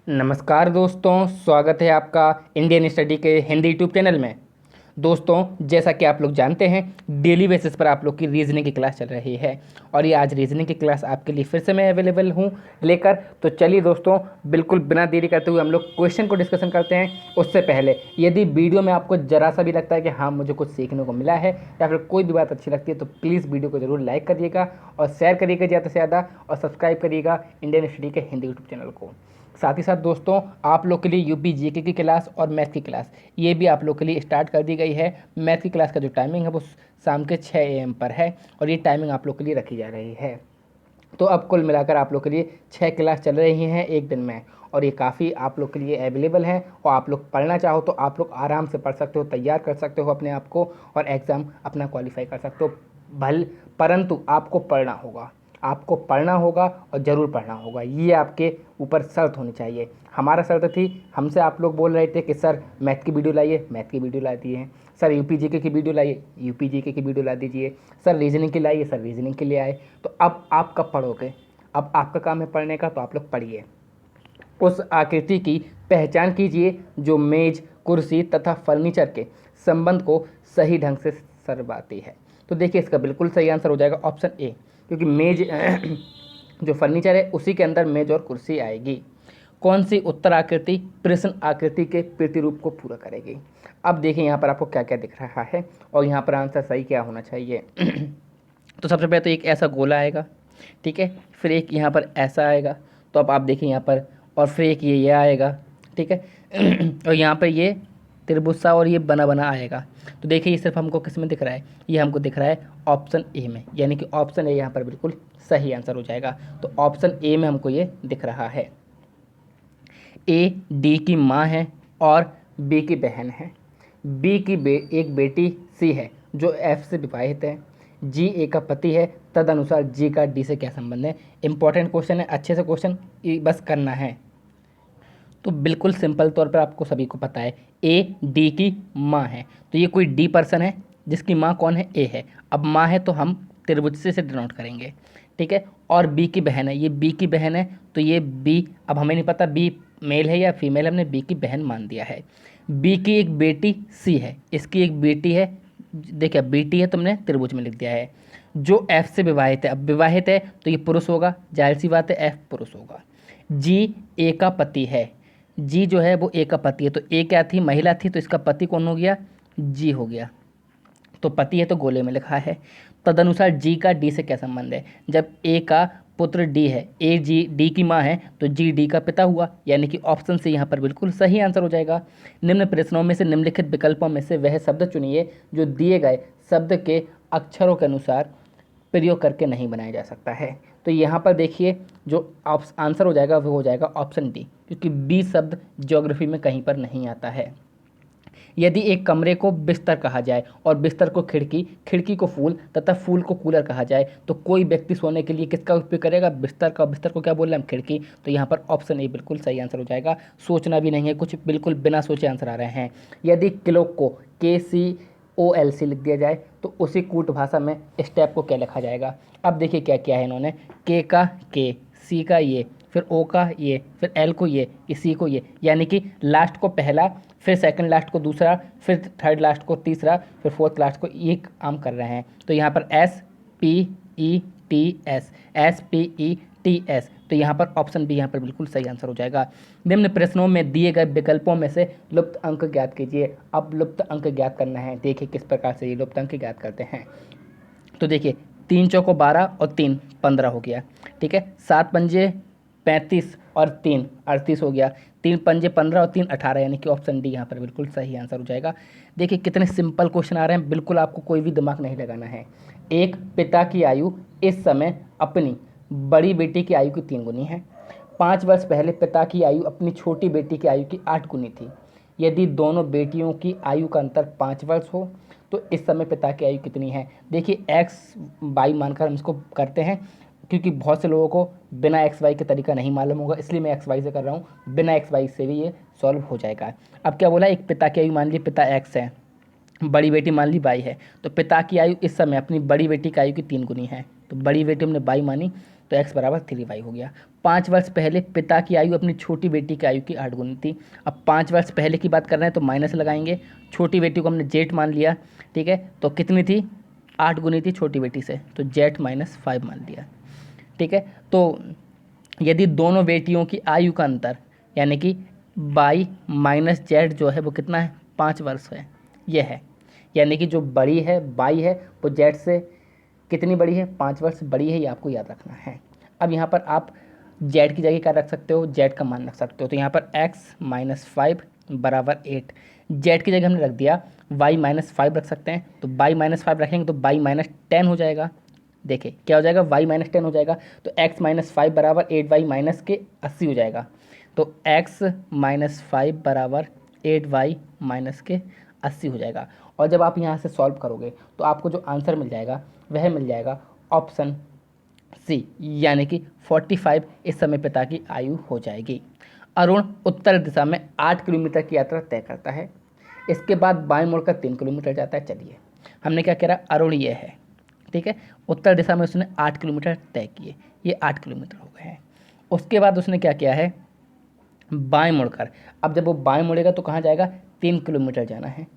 नमस्कार दोस्तों, स्वागत है आपका इंडियन स्टडी के हिंदी यूट्यूब चैनल में। दोस्तों, जैसा कि आप लोग जानते हैं, डेली बेसिस पर आप लोग की रीजनिंग की क्लास चल रही है और ये आज रीजनिंग की क्लास आपके लिए फिर से मैं अवेलेबल हूँ लेकर। तो चलिए दोस्तों, बिल्कुल बिना देरी करते हुए हम लोग क्वेश्चन को डिस्कशन करते हैं। उससे पहले यदि वीडियो में आपको ज़रा सा भी लगता है कि हाँ मुझे कुछ सीखने को मिला है या फिर कोई भी बात अच्छी लगती है तो प्लीज़ वीडियो को ज़रूर लाइक करिएगा और शेयर करिएगा ज़्यादा से ज़्यादा और सब्सक्राइब करिएगा इंडियन स्टडी के हिंदी यूट्यूब चैनल को। साथ ही साथ दोस्तों, आप लोग के लिए यूपी जीके की क्लास और मैथ की क्लास ये भी आप लोग के लिए स्टार्ट कर दी गई है। मैथ की क्लास का जो टाइमिंग है वो शाम के 6 AM पर है और ये टाइमिंग आप लोग के लिए रखी जा रही है। तो अब कुल मिलाकर आप लोग के लिए 6 क्लास चल रही हैं एक दिन में और ये काफ़ी आप लोग के लिए अवेलेबल है और आप लोग पढ़ना चाहो तो आप लोग आराम से पढ़ सकते हो, तैयार कर सकते हो अपने आप को और एग्ज़ाम अपना क्वालिफाई कर सकते हो। परंतु आपको पढ़ना होगा, आपको पढ़ना होगा और ज़रूर पढ़ना होगा। ये आपके ऊपर शर्त होनी चाहिए। हमारा शर्त थी, हमसे आप लोग बोल रहे थे कि सर मैथ की वीडियो लाइए, मैथ की वीडियो ला दिए हैं। सर यूपी जीके की वीडियो लाइए, यूपी जीके की वीडियो ला दीजिए। सर रीजनिंग की लाइए, सर रीजनिंग के लिए आए। तो अब आप कब पढ़ोगे? अब आपका काम है पढ़ने का, तो आप लोग पढ़िए। उस आकृति की पहचान कीजिए जो मेज, कुर्सी तथा फर्नीचर के संबंध को सही ढंग से सरवाती है। तो देखिए, इसका बिल्कुल सही आंसर हो जाएगा ऑप्शन ए, क्योंकि मेज जो फर्नीचर है उसी के अंदर मेज और कुर्सी आएगी। कौन सी उत्तर आकृति प्रश्न आकृति के प्रतिरूप को पूरा करेगी? अब देखिए यहाँ पर आपको क्या क्या दिख रहा है और यहाँ पर आंसर सही क्या होना चाहिए। तो सबसे पहले तो एक ऐसा गोला आएगा, ठीक है, फिर एक यहाँ पर ऐसा आएगा, तो अब आप देखिए यहाँ पर, और फिर एक ये आएगा, ठीक है, और यहाँ पर ये त्रिभुज सा और ये बना बना आएगा। तो देखिए ये सिर्फ हमको किस में दिख रहा है? ये हमको दिख रहा है ऑप्शन ए में, यानी कि ऑप्शन ए यहाँ पर बिल्कुल सही आंसर हो जाएगा। तो ऑप्शन ए में हमको ये दिख रहा है। ए डी की माँ है और बी की बहन है। बी की एक बेटी सी है जो एफ से विवाहित है। जी ए का पति है, तदनुसार जी का डी से क्या संबंध है? इंपॉर्टेंट क्वेश्चन है, अच्छे से क्वेश्चन बस करना है। तो बिल्कुल सिंपल तौर पर आपको सभी को पता है ए डी की माँ है, तो ये कोई डी पर्सन है जिसकी माँ कौन है? ए है। अब माँ है तो हम त्रिभुज से डिनोट करेंगे, ठीक है। और बी की बहन है, ये बी की बहन है, तो ये बी, अब हमें नहीं पता बी मेल है या फीमेल, हमने बी की बहन मान दिया है। बी की एक बेटी सी है, इसकी एक बेटी है, देखिए बेटी है तुमने त्रिभुज में लिख दिया है। जो एफ से विवाहित है, अब विवाहित है तो ये पुरुष होगा, जाहिर सी बात है एफ पुरुष होगा। जी ए का पति है, जी जो है वो ए का पति है, तो ए क्या थी? महिला थी, तो इसका पति कौन हो गया? जी हो गया। तो पति है तो गोले में लिखा है। तदनुसार जी का डी से क्या संबंध है? जब ए का पुत्र डी है, ए जी डी की माँ है, तो जी डी का पिता हुआ, यानी कि ऑप्शन से यहाँ पर बिल्कुल सही आंसर हो जाएगा। निम्न प्रश्नों में से निम्नलिखित विकल्पों में से वह शब्द चुनिए जो दिए गए शब्द के अक्षरों के अनुसार प्रयोग करके नहीं बनाया जा सकता है। तो यहाँ पर देखिए जो आंसर हो जाएगा वो हो जाएगा ऑप्शन डी, क्योंकि बी शब्द ज्योग्राफी में कहीं पर नहीं आता है। यदि एक कमरे को बिस्तर कहा जाए और बिस्तर को खिड़की, खिड़की को फूल तथा फूल को कूलर कहा जाए तो कोई व्यक्ति सोने के लिए किसका उपयोग करेगा? बिस्तर का। बिस्तर को क्या बोल रहे हैं हम? खिड़की। तो यहाँ पर ऑप्शन ए बिल्कुल सही आंसर हो जाएगा। सोचना भी नहीं है कुछ, बिल्कुल बिना सोचे आंसर आ रहे हैं। यदि क्लॉक को KCOLC लिख दिया जाए तो उसी कूट भाषा में स्टेप को क्या लिखा जाएगा? अब देखिए क्या किया है इन्होंने, के का के, सी का ये, फिर ओ का ये, फिर एल को ये, सी को ये, यानी कि लास्ट को पहला, फिर सेकंड लास्ट को दूसरा, फिर थर्ड लास्ट को तीसरा, फिर फोर्थ लास्ट को ये काम कर रहे हैं। तो यहाँ पर SPETS, तो यहाँ पर ऑप्शन बी यहाँ पर बिल्कुल सही आंसर हो जाएगा। निम्न प्रश्नों में दिए गए विकल्पों में से लुप्त अंक ज्ञात कीजिए। अब लुप्त अंक ज्ञात करना है, देखिए किस प्रकार से ये लुप्त अंक ज्ञात करते हैं। तो देखिए 3 चौको 12 और 3 15 हो गया, ठीक है। 7 पंजे 35 और 3 38 हो गया। 3 पंजे 15 और 3 18, यानी कि ऑप्शन डी यहाँ पर बिल्कुल सही आंसर हो जाएगा। देखिए कितने सिंपल क्वेश्चन आ रहे हैं, बिल्कुल आपको कोई भी दिमाग नहीं लगाना है। एक पिता की आयु इस समय अपनी बड़ी बेटी की आयु की 3 गुनी है। 5 वर्ष पहले पिता की आयु अपनी छोटी बेटी की आयु की 8 गुनी थी। यदि दोनों बेटियों की आयु का अंतर 5 वर्ष हो तो इस समय पिता की आयु कितनी है? देखिए एक्स वाई मानकर हम इसको करते हैं, क्योंकि बहुत से लोगों को बिना एक्स वाई का तरीका नहीं मालूम होगा, इसलिए मैं एक्स वाई से कर रहा हूँ। बिना एक्स वाई से भी ये सॉल्व हो जाएगा। अब क्या बोला, एक पिता की आयु मान ली पिता एक्स है, बड़ी बेटी मान ली वाई है, तो पिता की आयु इस समय अपनी बड़ी बेटी की आयु की 3 गुनी है, तो बड़ी बेटी हमने वाई मानी, तो x बराबर 3y हो गया। 5 वर्ष पहले पिता की आयु अपनी छोटी बेटी की आयु की 8 गुनी थी। अब 5 वर्ष पहले की बात कर रहे हैं तो माइनस लगाएंगे, छोटी बेटी को हमने जेठ मान लिया, ठीक है, तो कितनी थी, 8 गुनी थी छोटी बेटी से, तो जेठ माइनस 5 मान लिया, ठीक है। तो यदि दोनों बेटियों की आयु का अंतर यानी कि बाई माइनस जेड जो है वो कितना है, 5 वर्ष है, ये है, यानी कि जो बड़ी है बाई है वो जेड से कितनी बड़ी है, 5 वर्ष बड़ी है, ये आपको याद रखना है। अब यहाँ पर आप जेड की जगह क्या रख सकते हो, जेड का मान रख सकते हो, तो यहाँ पर x माइनस 5 बराबर 8, जेड की जगह हमने रख दिया y माइनस 5 रख सकते हैं, तो y माइनस 5 रखेंगे तो y माइनस 10 हो जाएगा। देखिए क्या हो जाएगा, y माइनस 10 हो जाएगा, तो x माइनस 5 बराबर 8y माइनस के 80 हो जाएगा, तो x माइनस 5 बराबर 8y माइनस के 80 हो जाएगा। और जब आप यहाँ से सॉल्व करोगे तो आपको जो आंसर मिल जाएगा वह मिल जाएगा ऑप्शन सी, यानी कि 45 इस समय पिता की आयु हो जाएगी। अरुण उत्तर दिशा में 8 किलोमीटर की यात्रा तय करता है, इसके बाद बाएं मुड़कर 3 किलोमीटर जाता है। चलिए हमने क्या करा, अरुण ये है, ठीक है, उत्तर दिशा में उसने 8 किलोमीटर तय किए, ये 8 किलोमीटर हो गए हैं। उसके बाद उसने क्या किया है, बाएं मुड़कर, अब जब वो बाएं मुड़ेगा तो कहाँ जाएगा, 3 किलोमीटर जाना है।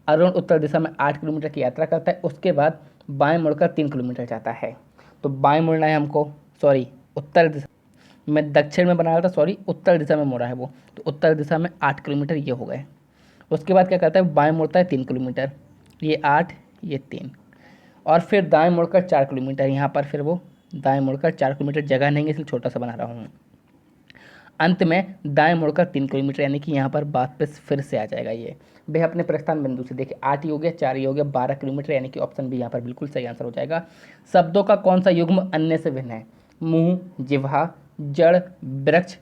अरुण उत्तर दिशा में 8 किलोमीटर की यात्रा करता है, उसके बाद बाएं मुड़कर 3 किलोमीटर जाता है, तो बाएं मुड़ना है हमको, सॉरी उत्तर दिशा, मैं दक्षिण में बना रहा था, सॉरी उत्तर दिशा में मुड़ा है वो, तो उत्तर दिशा में 8 किलोमीटर ये हो गए। उसके बाद क्या करता है, बाएं मुड़ता है 3 किलोमीटर, ये 8 ये 3, और फिर दाएं मुड़कर 4 किलोमीटर, यहाँ पर फिर वो दाएं मुड़कर 4 किलोमीटर, जगह नहीं है इसलिए छोटा सा बना रहा हूँ। अंत में दाएं मुड़कर 3 किलोमीटर, यानी कि यहाँ पर वापस फिर से आ जाएगा ये, वह अपने प्रस्थान बिंदु से, देखिए 8 ही हो गया, 4 ही हो गया, 12 किलोमीटर, यानी कि ऑप्शन बी यहाँ पर बिल्कुल सही आंसर हो जाएगा। शब्दों का कौन सा युग्म अन्य से भिन्न है, मुंह, जिह्वा, जड़, वृक्ष,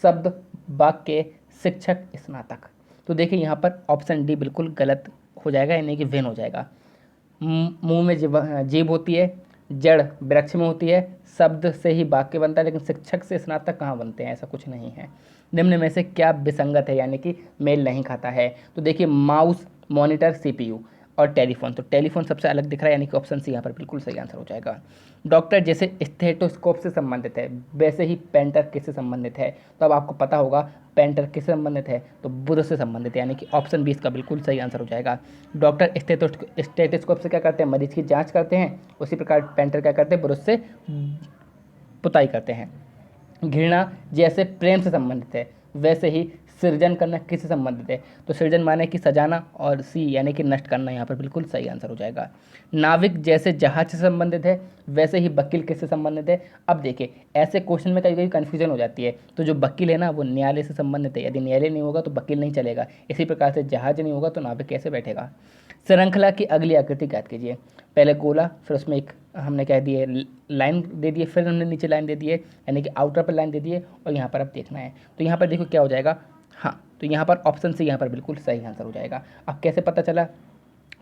शब्द, वाक्य, शिक्षक, स्नातक। तो देखिए यहाँ पर ऑप्शन डी बिल्कुल गलत हो जाएगा, यानी कि भिन्न हो जाएगा। मुंह में जीभ होती है, जड़ वृक्ष में होती है, शब्द से ही वाक्य बनता है, लेकिन शिक्षक से स्नातक कहाँ बनते हैं, ऐसा कुछ नहीं है। निम्न में से क्या विसंगत है, यानी कि मेल नहीं खाता है, तो देखिए माउस, मॉनिटर, सीपीयू और टेलीफोन, तो टेलीफोन सबसे अलग दिख रहा है, यानी कि ऑप्शन सी यहाँ पर बिल्कुल सही आंसर हो जाएगा। डॉक्टर जैसे स्टेथोस्कोप से संबंधित है वैसे ही पेंटर किससे संबंधित है, तो अब आपको पता होगा पेंटर किससे संबंधित है, तो बुरुश से संबंधित है, यानी कि ऑप्शन बी इसका बिल्कुल सही आंसर हो जाएगा। डॉक्टर स्टेथोस्कोप से क्या करते हैं, मरीज की जांच करते हैं, उसी प्रकार पेंटर क्या करते हैं, बुरुश से पुताई करते हैं। घृणा जैसे प्रेम से संबंधित है वैसे ही सृजन करना किससे संबंधित है, तो सृजन माने कि सजाना, और सी यानी कि नष्ट करना, यहाँ पर बिल्कुल सही आंसर हो जाएगा। नाविक जैसे जहाज से संबंधित है वैसे ही वकील किससे संबंधित है। अब देखिए ऐसे क्वेश्चन में कभी कभी कन्फ्यूजन हो जाती है, तो जो वकील है ना वो न्यायालय से संबंधित है, यदि न्यायालय नहीं होगा तो वकील नहीं चलेगा, इसी प्रकार से जहाज नहीं होगा तो नाविक कैसे बैठेगा। श्रृंखला की अगली आकृति याद कीजिए, पहले गोला, फिर उसमें एक हमने कह दिए लाइन दे दिए, फिर हमने नीचे लाइन दे दिए, यानी कि आउटर पर लाइन दे दिए, और यहाँ पर अब देखना है, तो यहाँ पर देखो क्या हो जाएगा, हाँ तो यहाँ पर ऑप्शन सी यहाँ पर बिल्कुल सही आंसर हो जाएगा। अब कैसे पता चला,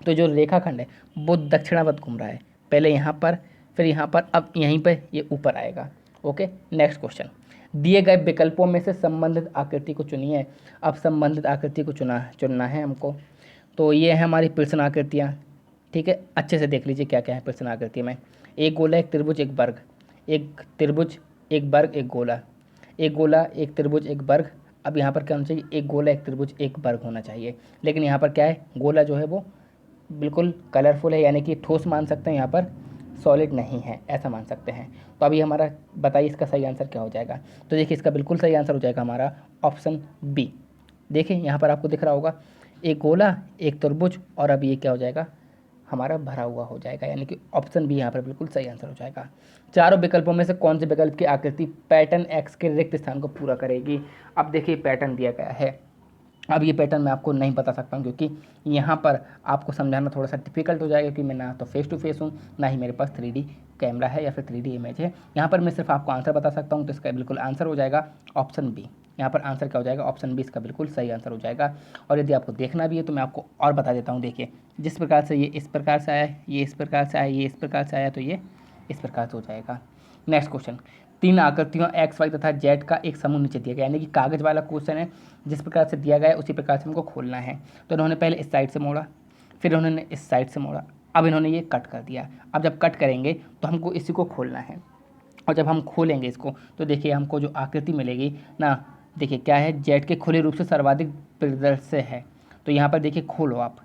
तो जो रेखाखंड है वो दक्षिणावर्त घूम रहा है, पहले यहाँ पर फिर यहाँ पर, अब यहीं पर ये ऊपर आएगा। ओके, नेक्स्ट क्वेश्चन, दिए गए विकल्पों में से संबंधित आकृति को चुनिए। अब संबंधित आकृति को चुनना है हमको, तो ये है हमारी प्रश्न आकृतियाँ, ठीक है, अच्छे से देख लीजिए क्या क्या है प्रश्न आकृति में। एक गोला, एक त्रिभुज, एक वर्ग, एक त्रिभुज, एक वर्ग, एक गोला, एक गोला, एक त्रिभुज, एक वर्ग। अब यहाँ पर क्या होना चाहिए, एक गोला, एक त्रिभुज, एक वर्ग होना चाहिए, लेकिन यहाँ पर क्या है, गोला जो है वो बिल्कुल कलरफुल है, यानी कि ठोस मान सकते हैं, यहाँ पर सॉलिड नहीं है, ऐसा मान सकते हैं। तो अभी हमारा बताइए इसका सही आंसर क्या हो जाएगा, तो देखिए इसका बिल्कुल सही आंसर हो जाएगा हमारा ऑप्शन बी। देखिए यहाँ पर आपको दिख रहा होगा, एक गोला, एक त्रिभुज, और अब ये क्या हो जाएगा, हमारा भरा हुआ हो जाएगा, यानी कि ऑप्शन बी यहाँ पर बिल्कुल सही आंसर हो जाएगा। चारों विकल्पों में से कौन से विकल्प की आकृति पैटर्न एक्स के रिक्त स्थान को पूरा करेगी। अब देखिए पैटर्न दिया गया है, अब ये पैटर्न मैं आपको नहीं बता सकता हूँ, क्योंकि यहाँ पर आपको समझाना थोड़ा सा डिफिकल्ट हो जाएगा, क्योंकि मैं ना तो फेस टू फेस हूँ, ना ही मेरे पास 3D कैमरा है या फिर 3D इमेज है। यहाँ पर मैं सिर्फ आपको आंसर बता सकता हूँ, तो इसका बिल्कुल आंसर हो जाएगा ऑप्शन बी। यहाँ पर आंसर क्या हो जाएगा, ऑप्शन बी इसका बिल्कुल सही आंसर हो जाएगा। और यदि आपको देखना भी है तो मैं आपको और बता देता हूँ, देखिए जिस प्रकार से ये इस प्रकार से आया, ये इस प्रकार से आया, ये इस प्रकार से आया, तो ये इस प्रकार से हो जाएगा। नेक्स्ट क्वेश्चन, तीन आकृतियों एक्स वाई तथा जेड का एक समूह नीचे दिया गया, यानी कि कागज वाला क्वेश्चन है, जिस प्रकार से दिया गया है उसी प्रकार से हमको खोलना है। तो इन्होंने पहले इस साइड से मोड़ा, फिर उन्होंने इस साइड से मोड़ा, अब इन्होंने ये कट कर दिया। अब जब कट करेंगे तो हमको इसी को खोलना है। और जब हम खोलेंगे इसको तो देखिए हमको जो आकृति मिलेगी ना, देखिए क्या है, जेड के खुले रूप से सर्वाधिक परिदृश्य है। तो यहाँ पर देखिए खोलो आप,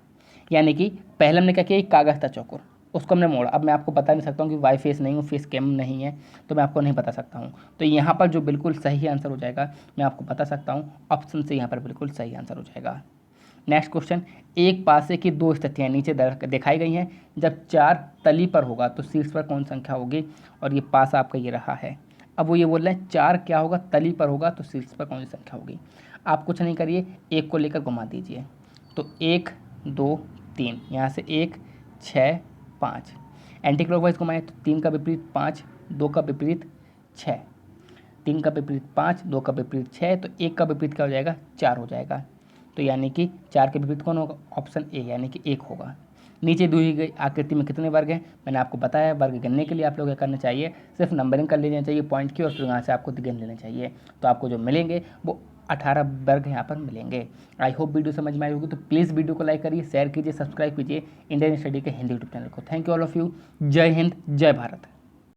यानी कि पहले हमने क्या किया, एक कागज़ था चौकोर, उसको हमने मोड़ा। अब मैं आपको बता नहीं सकता हूँ कि वाई फेस नहीं हूँ, फेस कैम नहीं है, तो मैं आपको नहीं बता सकता हूँ। तो यहाँ पर जो बिल्कुल सही आंसर हो जाएगा मैं आपको बता सकता हूँ, ऑप्शन से यहाँ पर बिल्कुल सही आंसर हो जाएगा। नेक्स्ट क्वेश्चन, एक पासे की दो स्थितियाँ नीचे दिखाई गई हैं, जब 4 तली पर होगा तो शीर्ष पर कौन संख्या होगी। और ये पासा आपका ये रहा है। अब वो ये बोल रहे हैं 4 क्या होगा, तली पर होगा तो शीर्ष पर कौन सी संख्या होगी। आप कुछ नहीं करिए, एक को लेकर घुमा दीजिए। तो 1 2 3, यहाँ से 1 6 5, एंटी क्लॉकवाइज घुमाएं तो 3 का विपरीत 5, 2 का विपरीत 6, 3 का विपरीत 5, 2 का विपरीत 6, तो 1 का विपरीत क्या हो जाएगा, 4 हो जाएगा। तो यानी कि 4 के विपरीत कौन होगा, ऑप्शन ए यानी कि 1 होगा। नीचे दी गई आकृति में कितने वर्ग हैं, मैंने आपको बताया। वर्ग गिनने के लिए आप लोग क्या करना चाहिए, सिर्फ नंबरिंग कर लेना चाहिए पॉइंट की, और फिर यहाँ से आपको गिन लेना चाहिए। तो आपको जो मिलेंगे वो 18 वर्ग यहाँ पर मिलेंगे। आई होप वीडियो समझ में आई होगी। तो प्लीज़ वीडियो को लाइक करिए, शेयर कीजिए, सब्सक्राइब कीजिए इंडियन स्टडी के हिंदी यूट्यूब चैनल को। Thank you all of you. जय हिंद, जय भारत।